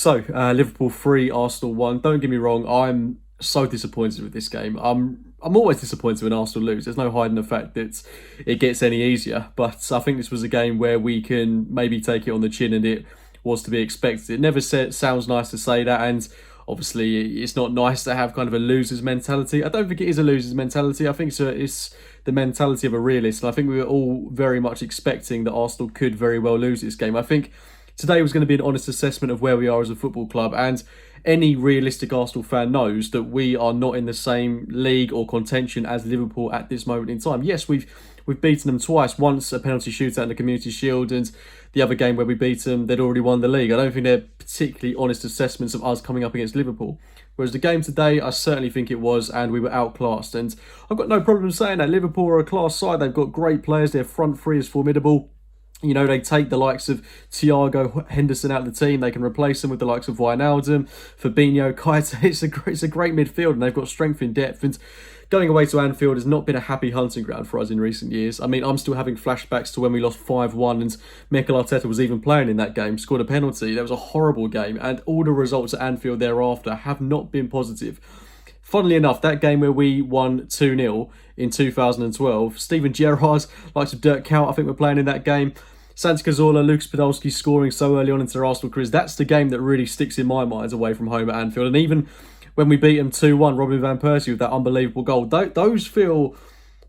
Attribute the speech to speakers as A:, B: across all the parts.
A: Liverpool 3, Arsenal 1. Don't get me wrong, I'm so disappointed with this game. I'm always disappointed when Arsenal lose. There's no hiding the fact that it gets any easier. But I think this was a game where we can maybe take it on the chin, and it was to be expected. It never sounds nice to say that, and obviously it's not nice to have kind of a loser's mentality. I don't think it is a loser's mentality. I think it's the mentality of a realist. And I think we were all very much expecting that Arsenal could very well lose this game. I think today was going to be an honest assessment of where we are as a football club, and any realistic Arsenal fan knows that we are not in the same league or contention as Liverpool at this moment in time. Yes, we've beaten them twice. Once a penalty shootout in the Community Shield, and the other game where we beat them, they'd already won the league. I don't think they're particularly honest assessments of us coming up against Liverpool. Whereas the game today, I certainly think it was, and we were outclassed. And I've got no problem saying that. Liverpool are a class side. They've got great players. Their front three is formidable. You know, they take the likes of Thiago Henderson out of the team. They can replace them with the likes of Wijnaldum, Fabinho, Keita. It's a great midfield, and they've got strength in depth. And going away to Anfield has not been a happy hunting ground for us in recent years. I mean, I'm still having flashbacks to when we lost 5-1 and Mikel Arteta was even playing in that game, scored a penalty. That was a horrible game, and all the results at Anfield thereafter have not been positive. Funnily enough, that game where we won 2-0 in 2012, Steven Gerrard, likes of Dirk Kuyt, I think, were playing in that game. Santi Cazorla, Lucas Podolski scoring so early on into their Arsenal careers. That's the game that really sticks in my mind away from home at Anfield. And even when we beat them 2-1, Robin van Persie with that unbelievable goal, those feel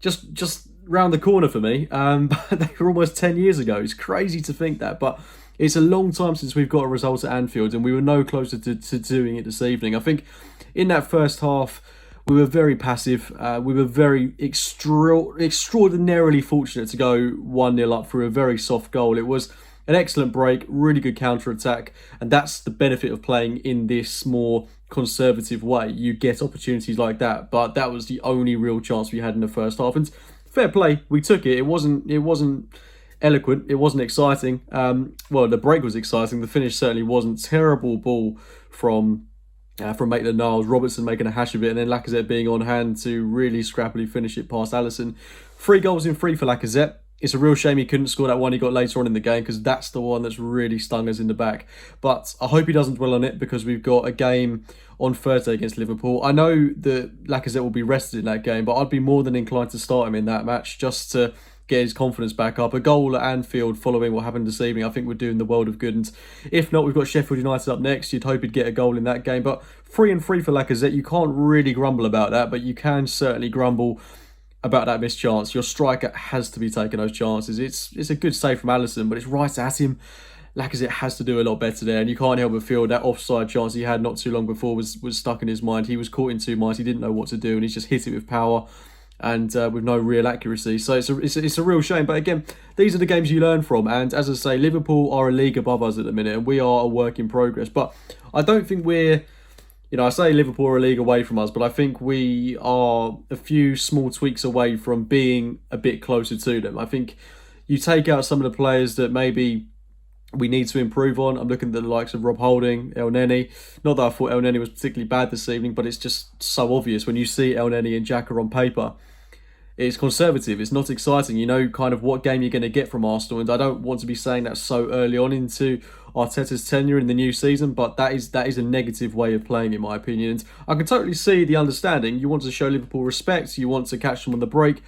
A: just round the corner for me. But they were almost 10 years ago. It's crazy to think that, but it's a long time since we've got a result at Anfield, and we were no closer to doing it this evening. I think in that first half, we were very passive. We were very extraordinarily fortunate to go 1-0 up through a very soft goal. It was an excellent break, really good counter-attack, and that's the benefit of playing in this more conservative way. You get opportunities like that, but that was the only real chance we had in the first half. And fair play, we took it. It wasn't eloquent. It wasn't exciting. Well, the break was exciting. The finish certainly wasn't. Terrible ball from Maitland-Niles, Robertson making a hash of it, and then Lacazette being on hand to really scrappily finish it past Alisson. 3 goals in 3 for Lacazette. It's a real shame he couldn't score that one he got later on in the game, because that's the one that's really stung us in the back. But I hope he doesn't dwell on it, because we've got a game on Thursday against Liverpool. I know that Lacazette will be rested in that game, but I'd be more than inclined to start him in that match just to get his confidence back up. A goal at Anfield following what happened this evening, I think we're doing the world of good. And if not, we've got Sheffield United up next. You'd hope he'd get a goal in that game. But 3 and 3 for Lacazette, you can't really grumble about that, but you can certainly grumble about that missed chance. Your striker has to be taking those chances. It's a good save from Alisson, but it's right at him. Lacazette has to do a lot better there, and you can't help but feel that offside chance he had not too long before was stuck in his mind. He was caught in 2 minds. He didn't know what to do, and he's just hit it with power and with no real accuracy. So it's a real shame. But again, these are the games you learn from. And as I say, Liverpool are a league above us at the minute, and we are a work in progress. But I don't think we're, I say Liverpool are a league away from us, but I think we are a few small tweaks away from being a bit closer to them. I think you take out some of the players that maybe we need to improve on. I'm looking at the likes of Rob Holding, El Neni. Not that I thought El Neni was particularly bad this evening, but it's just so obvious when you see El Neni and Xhaka on paper. It's conservative. It's not exciting. You know kind of what game you're going to get from Arsenal, and I don't want to be saying that so early on into Arteta's tenure in the new season, but that is a negative way of playing, in my opinion. And I can totally see the understanding. You want to show Liverpool respect. You want to catch them on the break.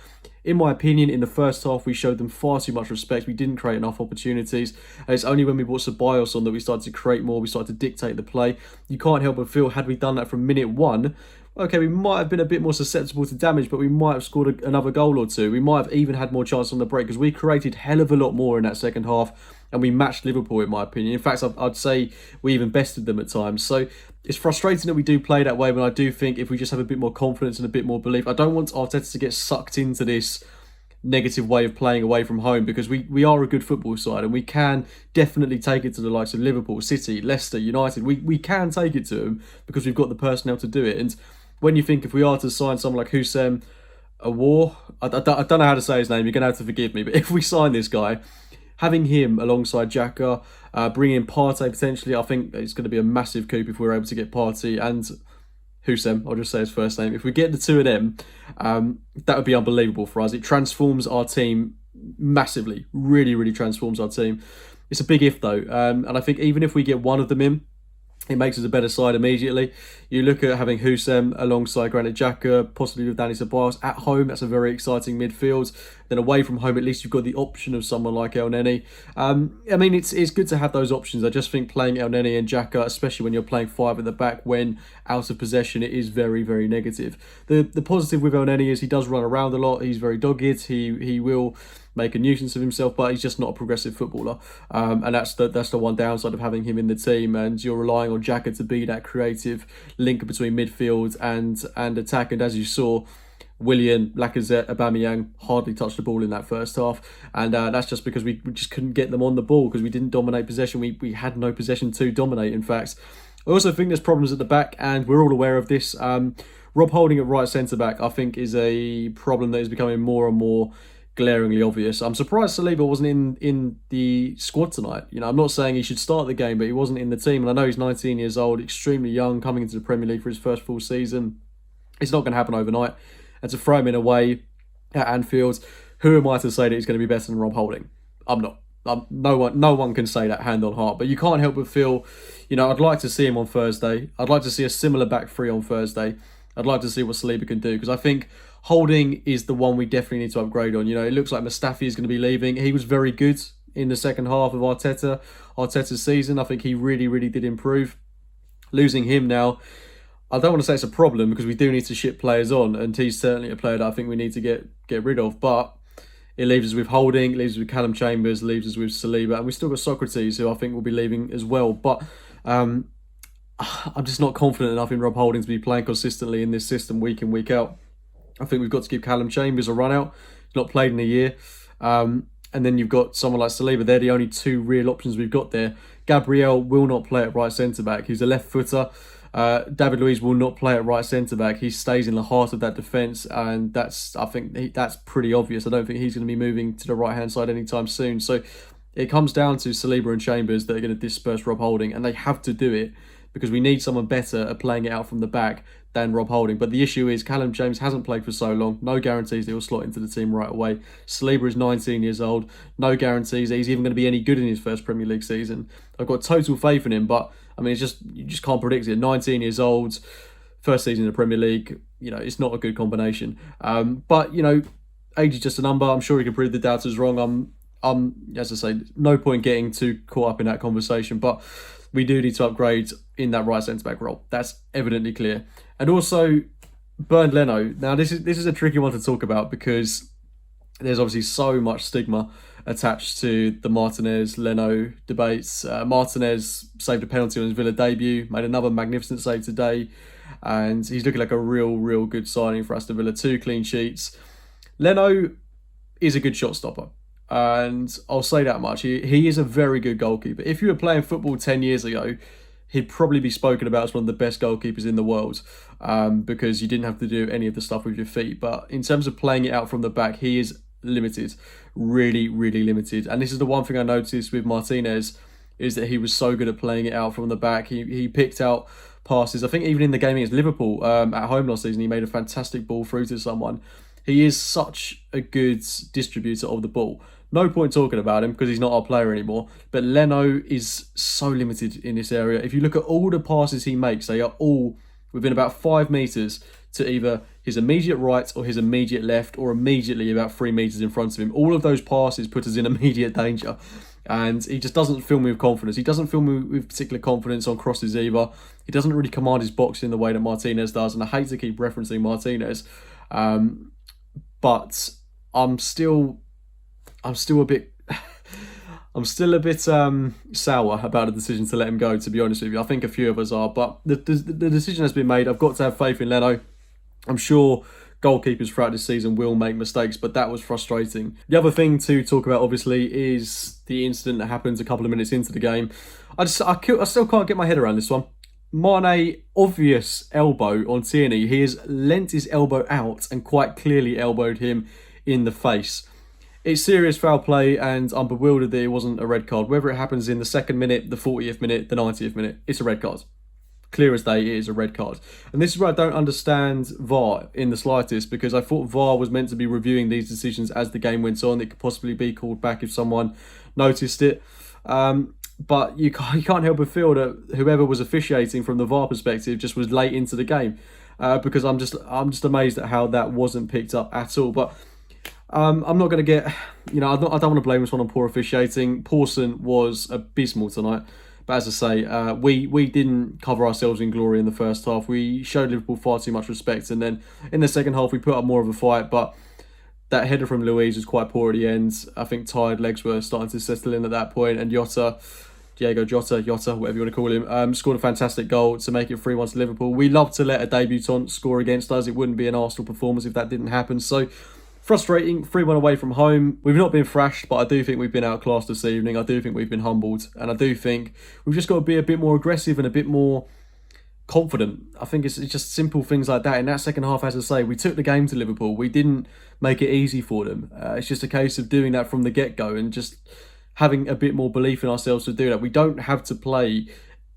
A: In my opinion, in the first half, we showed them far too much respect. We didn't create enough opportunities. And it's only when we brought Ceballos on that we started to create more. We started to dictate the play. You can't help but feel, had we done that from minute 1, okay, we might have been a bit more susceptible to damage, but we might have scored another goal or two. We might have even had more chance on the break, because we created hell of a lot more in that second half, and we matched Liverpool, in my opinion. In fact, I'd say we even bested them at times. So it's frustrating that we do play that way, but I do think if we just have a bit more confidence and a bit more belief, I don't want Arteta to get sucked into this negative way of playing away from home, because we are a good football side, and we can definitely take it to the likes of Liverpool, City, Leicester, United. We can take it to them because we've got the personnel to do it. And when you think if we are to sign someone like Houssem Aouar, I don't know how to say his name, you're going to have to forgive me, but if we sign this guy, having him alongside Xhaka, bringing in Partey potentially, I think it's going to be a massive coup if we're able to get Partey and Houssem, I'll just say his first name. If we get the two of them, that would be unbelievable for us. It transforms our team massively, really, really transforms our team. It's a big if though, and I think even if we get one of them in, It makes us a better side immediately. You look at having Hussein alongside Granit Xhaka, possibly with Dani Ceballos at home. That's a very exciting midfield. Then away from home, at least you've got the option of someone like El Neni. I mean, it's good to have those options. I just think playing El Neni and Xhaka, especially when you're playing five at the back, when out of possession, it is very, very negative. The positive with El Neni is he does run around a lot. He's very dogged. He will make a nuisance of himself, but he's just not a progressive footballer, and that's the one downside of having him in the team. And you're relying on Xhaka to be that creative link between midfield and attack. And as you saw, Willian, Lacazette, Aubameyang hardly touched the ball in that first half, and that's just because we just couldn't get them on the ball because we didn't dominate possession. We had no possession to dominate. In fact, I also think there's problems at the back, and we're all aware of this. Rob Holding at right centre back, I think, is a problem that is becoming more and more glaringly obvious. I'm surprised Saliba wasn't in the squad tonight. You know, I'm not saying he should start the game, but he wasn't in the team. And I know he's 19 years old, extremely young, coming into the Premier League for his first full season. It's not going to happen overnight. And to throw him in away at Anfield, who am I to say that he's going to be better than Rob Holding? I'm not. No one can say that hand on heart. But you can't help but feel, you know, I'd like to see him on Thursday. I'd like to see a similar back three on Thursday. I'd like to see what Saliba can do, because I think Holding is the one we definitely need to upgrade on. You know, it looks like Mustafi is going to be leaving. He was very good in the second half of Arteta's season. I think he really, really did improve. Losing him now, I don't want to say it's a problem, because we do need to ship players on, and he's certainly a player that I think we need to get rid of. But it leaves us with Holding, it leaves us with Callum Chambers, leaves us with Saliba, and we've still got Socrates, who I think will be leaving as well. But I'm just not confident enough in Rob Holding to be playing consistently in this system week in, week out. I think we've got to give Callum Chambers a run out. He's not played in a year. And then you've got someone like Saliba. They're the only two real options we've got there. Gabriel will not play at right centre-back. He's a left footer. David Luiz will not play at right centre-back. He stays in the heart of that defence, and I think that's pretty obvious. I don't think he's going to be moving to the right-hand side anytime soon. So it comes down to Saliba and Chambers that are going to disperse Rob Holding, and they have to do it because we need someone better at playing it out from the back than Rob Holding. But the issue is Callum James hasn't played for so long. No guarantees that he'll slot into the team right away. Saliba is 19 years old. No guarantees that he's even going to be any good in his first Premier League season. I've got total faith in him, but I mean, you just can't predict it. 19 years old, first season in the Premier League, you know, it's not a good combination. But, you know, age is just a number. I'm sure he can prove the doubters wrong. As I say, no point getting too caught up in that conversation, but we do need to upgrade in that right centre-back role. That's evidently clear. And also, Bernd Leno. Now, this is a tricky one to talk about, because there's obviously so much stigma attached to the Martinez-Leno debates. Martinez saved a penalty on his Villa debut, made another magnificent save today, and he's looking like a real good signing for Aston Villa. 2 clean sheets. Leno is a good shot stopper, and I'll say that much. He is a very good goalkeeper. If you were playing football 10 years ago, he'd probably be spoken about as one of the best goalkeepers in the world, because you didn't have to do any of the stuff with your feet. But in terms of playing it out from the back, he is limited, really limited. And this is the one thing I noticed with Martinez, is that he was so good at playing it out from the back. He picked out passes. I think even in the game against Liverpool at home last season, he made a fantastic ball through to someone. He is such a good distributor of the ball. No point talking about him because he's not our player anymore. But Leno is so limited in this area. If you look at all the passes he makes, they are all within about 5 metres to either his immediate right or his immediate left, or immediately about 3 metres in front of him. All of those passes put us in immediate danger. And he just doesn't fill me with confidence. He doesn't fill me with particular confidence on crosses either. He doesn't really command his box in the way that Martinez does. And I hate to keep referencing Martinez. But I'm still a bit sour about the decision to let him go, to be honest with you. I think a few of us are, but the decision has been made. I've got to have faith in Leno. I'm sure goalkeepers throughout this season will make mistakes, but that was frustrating. The other thing to talk about, obviously, is the incident that happened a couple of minutes into the game. I still can't get my head around this one. Mane, obvious elbow on Tierney. He has lent his elbow out and quite clearly elbowed him in the face. It's serious foul play, and I'm bewildered that it wasn't a red card. Whether it happens in the 2nd minute, the 40th minute, the 90th minute, it's a red card. Clear as day, it is a red card. And this is where I don't understand VAR in the slightest, because I thought VAR was meant to be reviewing these decisions as the game went on. It could possibly be called back if someone noticed it. but you can't help but feel that whoever was officiating from the VAR perspective just was late into the game, because I'm just amazed at how that wasn't picked up at all. But I'm not going to get, I don't want to blame this one on poor officiating. Pawson was abysmal tonight. But as I say, we didn't cover ourselves in glory in the first half. We showed Liverpool far too much respect. And then in the second half, we put up more of a fight. But that header from Luiz was quite poor at the end. I think tired legs were starting to settle in at that point. And Diego Jota, whatever you want to call him, scored a fantastic goal to make it 3-1 to Liverpool. We love to let a debutant score against us. It wouldn't be an Arsenal performance if that didn't happen. So, frustrating, 3-1 away from home. We've not been thrashed, but I do think we've been outclassed this evening. I do think we've been humbled. And I do think we've just got to be a bit more aggressive and a bit more confident. I think it's just simple things like that. In that second half, as I say, we took the game to Liverpool. We didn't make it easy for them. It's just a case of doing that from the get-go and just having a bit more belief in ourselves to do that. We don't have to play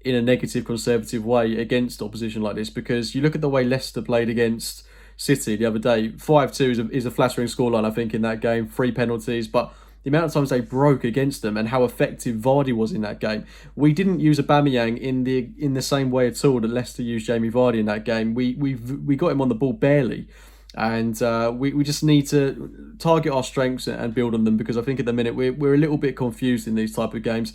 A: in a negative, conservative way against opposition like this, because you look at the way Leicester played against City the other day. 5-2 is a flattering scoreline, I think, in that game. 3 penalties, but the amount of times they broke against them and how effective Vardy was in that game. We didn't use Aubameyang in the same way at all that Leicester used Jamie Vardy in that game. We got him on the ball barely. And we just need to target our strengths and build on them, because I think at the minute we're a little bit confused in these type of games.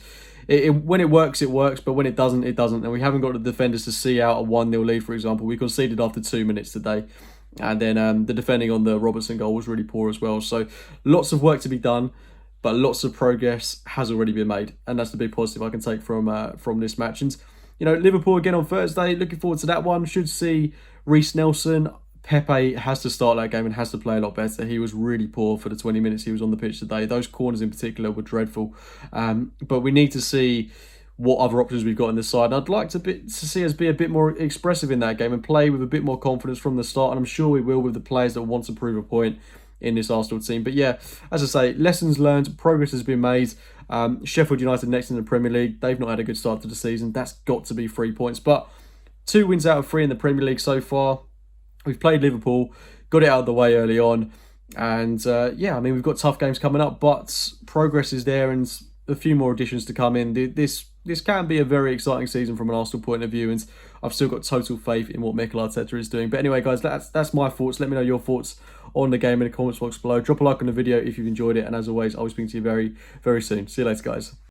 A: When it works, but when it doesn't, it doesn't. And we haven't got the defenders to see out a 1-0 lead, for example. We conceded after 2 minutes today. And then the defending on the Robertson goal was really poor as well. So lots of work to be done, but lots of progress has already been made. And that's the big positive I can take from this match. And, Liverpool again on Thursday. Looking forward to that one. Should see Reece Nelson. Pepe has to start that game and has to play a lot better. He was really poor for the 20 minutes he was on the pitch today. Those corners in particular were dreadful. But we need to see what other options we've got in the side. And I'd like to see us be a bit more expressive in that game and play with a bit more confidence from the start. And I'm sure we will with the players that want to prove a point in this Arsenal team. But yeah, as I say, lessons learned, progress has been made. Sheffield United next in the Premier League. They've not had a good start to the season. That's got to be 3 points. But 2 wins out of 3 in the Premier League so far. We've played Liverpool, got it out of the way early on. And we've got tough games coming up, but progress is there and a few more additions to come in. This can be a very exciting season from an Arsenal point of view, and I've still got total faith in what Mikel Arteta is doing. But anyway, guys, that's my thoughts. Let me know your thoughts on the game in the comments box below. Drop a like on the video if you've enjoyed it, and as always, I'll be speaking to you very, very soon. See you later, guys.